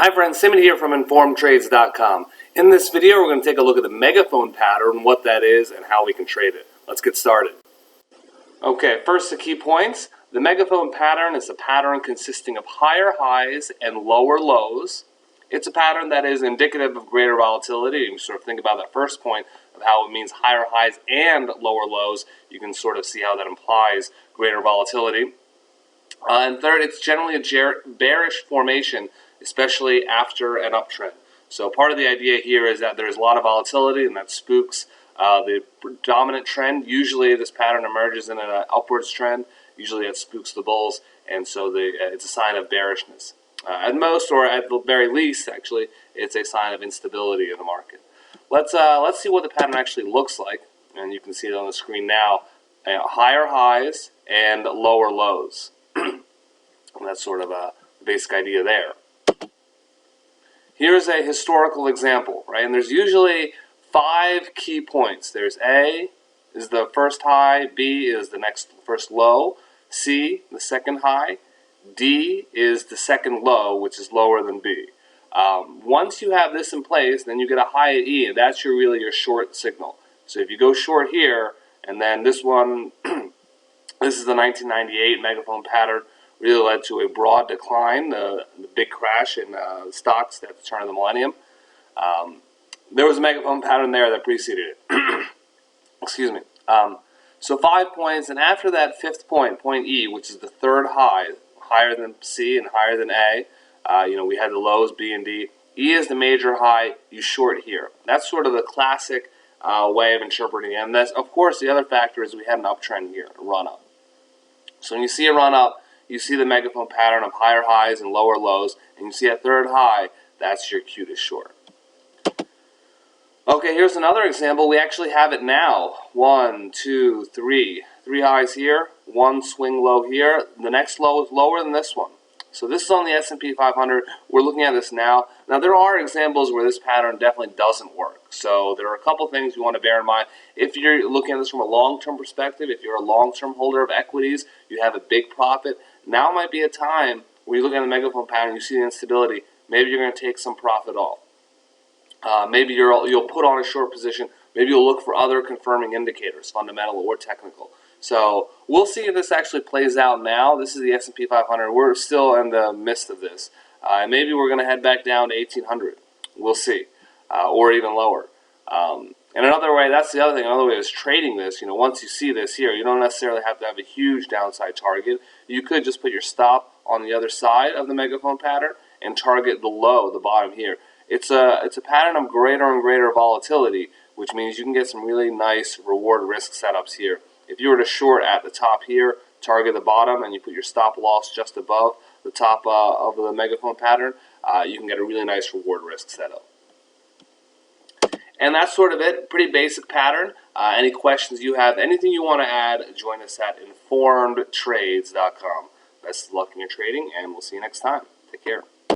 Hi friends, Simon here from InformedTrades.com. In this video, we're going to take a look at the Megaphone pattern, what that is, and how we can trade it. Let's get started. Okay, first the key points. The Megaphone pattern is a pattern consisting of higher highs and lower lows. It's a pattern that is indicative of greater volatility. You can sort of think about that first point of how it means higher highs and lower lows. You can sort of see how that implies greater volatility. And third, it's generally a bearish formation, especially after an uptrend. So part of the idea here is that there's a lot of volatility and that spooks the dominant trend. Usually this pattern emerges in an upwards trend. Usually it spooks the bulls, and so it's a sign of bearishness. At most, or at the very least, actually, it's a sign of instability in the market. Let's see what the pattern actually looks like, and you can see it on the screen now. Higher highs and lower lows. And that's sort of a basic idea there. Here's a historical example, right? And there's usually 5 key points. There's A is the first high, B is the first low, C the second high, D is the second low, which is lower than B. Once you have this in place, then you get a high at E, and that's really your short signal. So if you go short here, and then this one, this is the 1998 Megaphone pattern, really led to a broad decline, the big crash in stocks at the turn of the millennium. There was a Megaphone pattern there that preceded it. Excuse me. So 5 points, and after that 5th point, point E, which is the third high, higher than C and higher than A, we had the lows, B and D. E is the major high, you short here. That's sort of the classic way of interpreting it. And that's, of course, the other factor is we had an uptrend here, a run up. So when you see a run up, you see the Megaphone pattern of higher highs and lower lows, and you see a third high, that's your cue to short. Okay, here's another example. We actually have it now. 1, 2, 3. 3 highs here, 1 swing low here. The next low is lower than this one. So this is on the S&P 500. We're looking at this now. Now, there are examples where this pattern definitely doesn't work. So there are a couple things you want to bear in mind. If you're looking at this from a long-term perspective, if you're a long-term holder of equities, you have a big profit, now might be a time where you look at the Megaphone pattern, you see the instability, maybe you're going to take some profit off. Maybe you'll put on a short position. Maybe you'll look for other confirming indicators, fundamental or technical. So we'll see if this actually plays out now. This is the S&P 500. We're still in the midst of this. Maybe we're going to head back down to 1800. We'll see. Or even lower. And another way, that's the other thing, another way is trading this. Once you see this here, you don't necessarily have to have a huge downside target. You could just put your stop on the other side of the Megaphone pattern and target the low, the bottom here. It's a pattern of greater and greater volatility, which means you can get some really nice reward risk setups here. If you were to short at the top here, target the bottom, and you put your stop loss just above the top of the Megaphone pattern, you can get a really nice reward risk setup. And that's sort of it. Pretty basic pattern. Any questions you have, anything you want to add, join us at InformedTrades.com. Best of luck in your trading, and we'll see you next time. Take care.